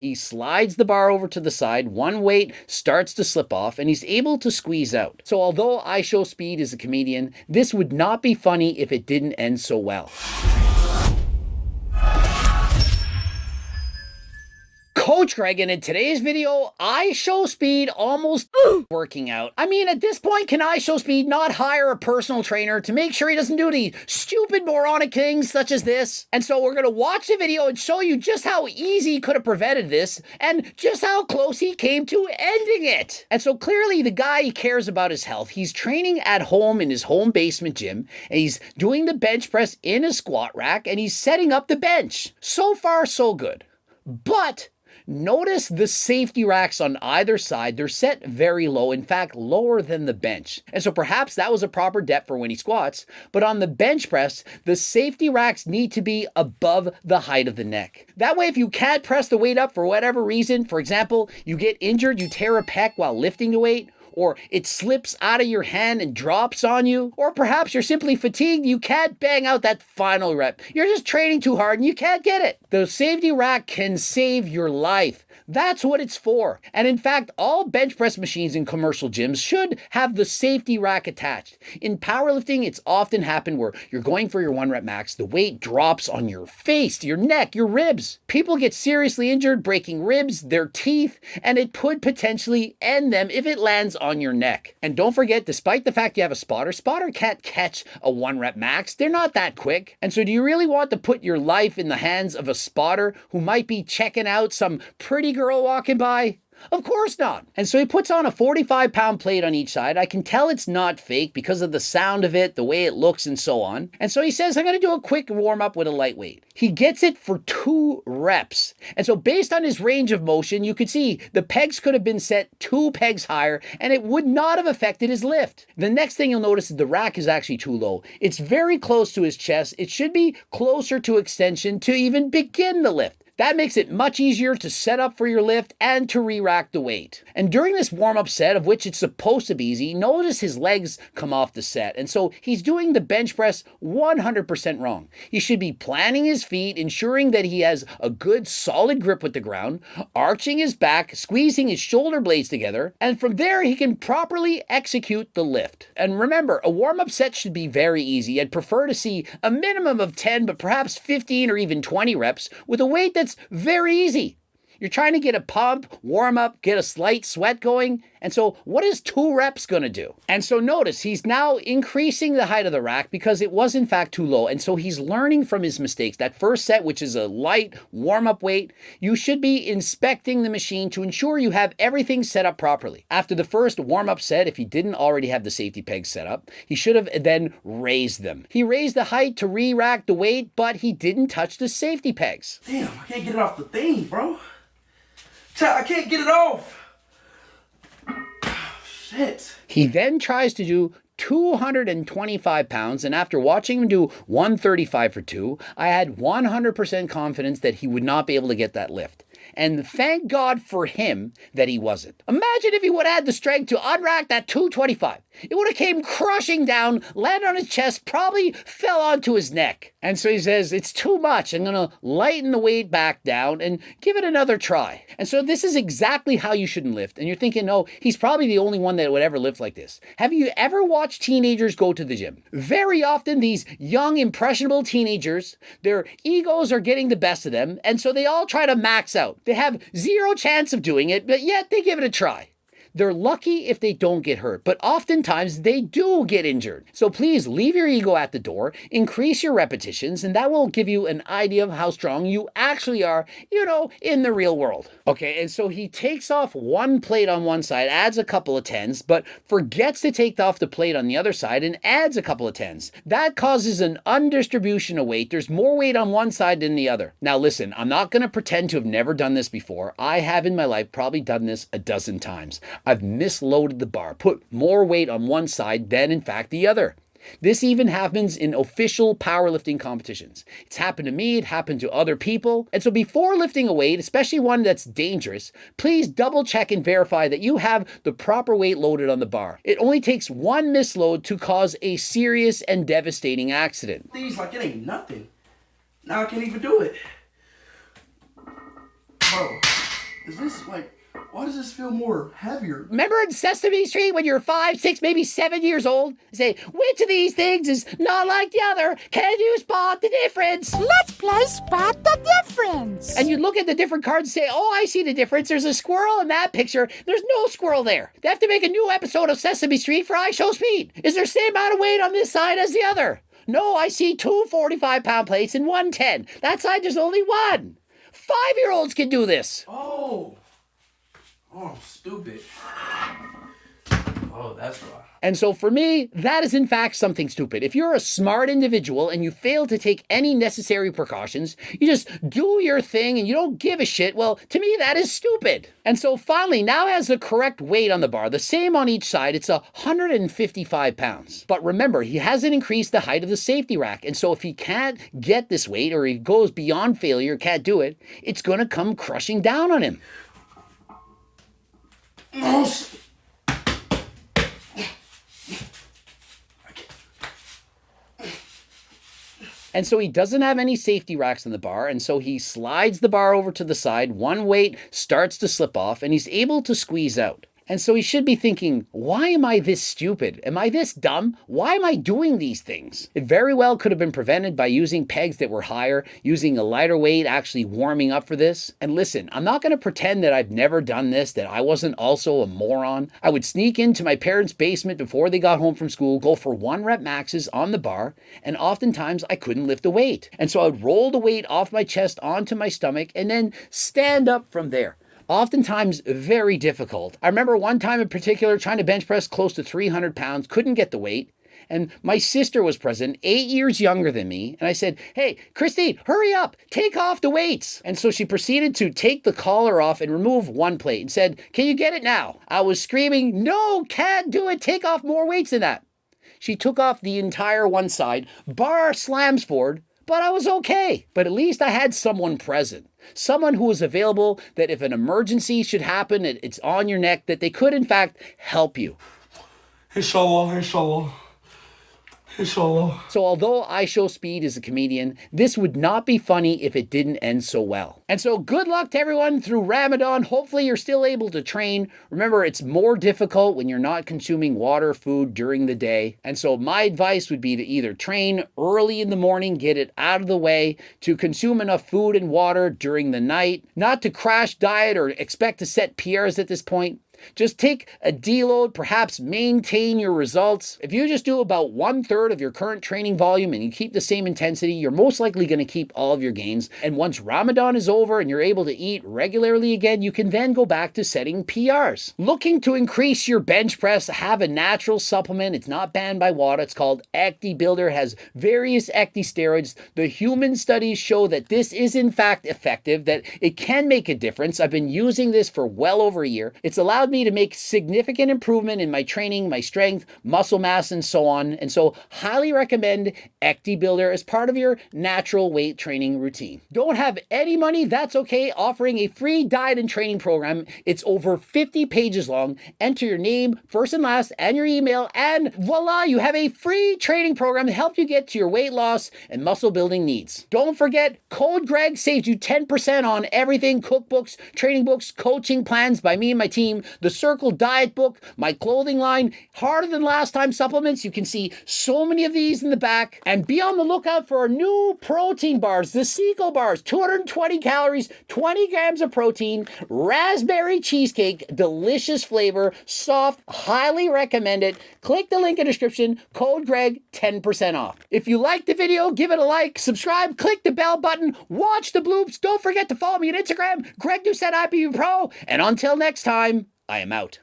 He slides the bar over to the side, one weight starts to slip off, and he's able to squeeze out. So although IShowSpeed is a comedian, this would not be funny if it didn't end so well. Coach Greg, and in today's video, IShowSpeed almost working out. I mean, at this point, can IShowSpeed not hire a personal trainer to make sure he doesn't do any stupid moronic things such as this? And so we're gonna watch the video and show you just how easy he could have prevented this and just how close he came to ending it. And so clearly the guy cares about his health. He's training at home in his home basement gym, and he's doing the bench press in a squat rack, and he's setting up the bench. So far, so good. But notice the safety racks on either side. They're set very low, in fact, lower than the bench. And so perhaps that was a proper depth for when he squats, but on the bench press, the safety racks need to be above the height of the neck. That way, if you can't press the weight up for whatever reason, for example, you get injured, you tear a pec while lifting the weight, or it slips out of your hand and drops on you, or perhaps you're simply fatigued, you can't bang out that final rep. You're just training too hard and you can't get it. The safety rack can save your life. That's what it's for. And in fact, all bench press machines in commercial gyms should have the safety rack attached. In powerlifting, it's often happened where you're going for your 1 rep max, the weight drops on your face, your neck, your ribs. People get seriously injured, breaking ribs, their teeth, and it could potentially end them if it lands on your neck. And don't forget, despite the fact you have a spotter can't catch a 1 rep max. They're not that quick. And so do you really want to put your life in the hands of a spotter who might be checking out some pretty girl walking by? Of course not. And so he puts on a 45-pound plate on each side. I can tell it's not fake because of the sound of it, the way it looks, and so on. And so he says, I'm going to do a quick warm-up with a lightweight. He gets it for 2 reps. And so based on his range of motion, you could see the pegs could have been set 2 pegs higher, and it would not have affected his lift. The next thing you'll notice is the rack is actually too low. It's very close to his chest. It should be closer to extension to even begin the lift. That makes it much easier to set up for your lift and to re-rack the weight. And during this warm-up set, of which it's supposed to be easy, notice his legs come off the set. And so he's doing the bench press 100% wrong. He should be planting his feet, ensuring that he has a good solid grip with the ground, arching his back, squeezing his shoulder blades together, and from there he can properly execute the lift. And remember, a warm-up set should be very easy. I'd prefer to see a minimum of 10, but perhaps 15 or even 20 reps with a weight that's very easy. You're trying to get a pump, warm up, get a slight sweat going. And so what is 2 reps going to do? And so notice he's now increasing the height of the rack because it was in fact too low. And so he's learning from his mistakes. That first set, which is a light warm up weight, you should be inspecting the machine to ensure you have everything set up properly. After the first warm up set, if he didn't already have the safety pegs set up, he should have then raised them. He raised the height to re-rack the weight, but he didn't touch the safety pegs. Damn, I can't get it off the thing, bro. I can't get it off. Shit. He then tries to do 225 pounds, and after watching him do 135 for 2, I had 100% confidence that he would not be able to get that lift. And thank God for him that he wasn't. Imagine if he would have had the strength to unrack that 225. It would have came crushing down, landed on his chest, probably fell onto his neck. And so he says, it's too much. I'm going to lighten the weight back down and give it another try. And so this is exactly how you shouldn't lift. And you're thinking, no, he's probably the only one that would ever lift like this. Have you ever watched teenagers go to the gym? Very often these young, impressionable teenagers, their egos are getting the best of them. And so they all try to max out. They have 0 chance of doing it, but yet they give it a try. They're lucky if they don't get hurt, but oftentimes they do get injured. So please leave your ego at the door, increase your repetitions, and that will give you an idea of how strong you actually are, in the real world. Okay, and so he takes off 1 plate on one side, adds a couple of 10s, but forgets to take off the plate on the other side and adds a couple of 10s. That causes an undistribution of weight. There's more weight on one side than the other. Now listen, I'm not going to pretend to have never done this before. I have in my life probably done this a dozen times. I've misloaded the bar, put more weight on one side than in fact the other. This even happens in official powerlifting competitions. It's happened to me, it happened to other people. And so before lifting a weight, especially one that's dangerous, please double check and verify that you have the proper weight loaded on the bar. It only takes 1 misload to cause a serious and devastating accident. These like it ain't nothing. Now I can't even do it. Bro. Is this like, why does this feel more heavier? Remember in Sesame Street when you're 5, 6, maybe 7 years old? Say, which of these things is not like the other? Can you spot the difference? Let's play Spot the Difference. And you look at the different cards and say, oh, I see the difference. There's a squirrel in that picture. There's no squirrel there. They have to make a new episode of Sesame Street for IShowSpeed. Is there the same amount of weight on this side as the other? No, I see 2 45-pound plates and 1 10. That side there's only 1. 5-year-olds can do this. Oh, stupid. Oh, that's why. And so for me, that is in fact something stupid. If you're a smart individual and you fail to take any necessary precautions, you just do your thing and you don't give a shit, well, to me, that is stupid. And so finally, now has the correct weight on the bar, the same on each side, it's 155 pounds. But remember, he hasn't increased the height of the safety rack. And so if he can't get this weight or he goes beyond failure, can't do it, it's gonna come crushing down on him. And so he doesn't have any safety racks on the bar, and so he slides the bar over to the side, one weight starts to slip off, and he's able to squeeze out. And so he should be thinking, why am I this stupid? Am I this dumb? Why am I doing these things? It very well could have been prevented by using pegs that were higher, using a lighter weight, actually warming up for this. And listen, I'm not going to pretend that I've never done this, that I wasn't also a moron. I would sneak into my parents' basement before they got home from school, go for 1 rep maxes on the bar, and oftentimes I couldn't lift a weight. And so I would roll the weight off my chest onto my stomach and then stand up from there. Oftentimes very difficult. I remember one time in particular trying to bench press close to 300 pounds, couldn't get the weight. And my sister was present, 8 years younger than me. And I said, hey, Christine, hurry up, take off the weights. And so she proceeded to take the collar off and remove 1 plate and said, can you get it now? I was screaming, no, can't do it, take off more weights than that. She took off the entire one side, bar slams forward, but I was okay. But at least I had someone present. Someone who was available that if an emergency should happen, it's on your neck, that they could in fact help you. Inshallah, inshallah. Inshallah. So although IShowSpeed is a comedian, this would not be funny if it didn't end so well. And so good luck to everyone through Ramadan. Hopefully you're still able to train. Remember, it's more difficult when you're not consuming water, food during the day. And so my advice would be to either train early in the morning, get it out of the way, to consume enough food and water during the night, not to crash diet or expect to set PRs at this point. Just take a deload, perhaps maintain your results. If you just do about 1/3 of your current training volume and you keep the same intensity, you're most likely going to keep all of your gains. And once Ramadan is over and you're able to eat regularly again, you can then go back to setting PRs. Looking to increase your bench press, have a natural supplement. It's not banned by WADA. It's called Ecti Builder. It has various Ecti steroids. The human studies show that this is in fact effective, that it can make a difference. I've been using this for well over a year. It's allowed me to make significant improvement in my training, my strength, muscle mass, and so on. And so highly recommend Ecti Builder as part of your natural weight training routine. Don't have any money? That's okay. Offering a free diet and training program. It's over 50 pages long. Enter your name, first and last, and your email, and voila, you have a free training program to help you get to your weight loss and muscle building needs. Don't forget, code Greg saves you 10% on everything: cookbooks, training books, coaching plans by me and my team, the Circle Diet book, my clothing line, Harder Than Last Time supplements. You can see so many of these in the back. And be on the lookout for our new protein bars, the Seco bars, 220 calories, 20 grams of protein, raspberry cheesecake, delicious flavor, soft, highly recommend it. Click the link in the description, code Greg, 10% off. If you liked the video, give it a like, subscribe, click the bell button, watch the bloops. Don't forget to follow me on Instagram, Greg Doucette IPU Pro. And until next time, I am out.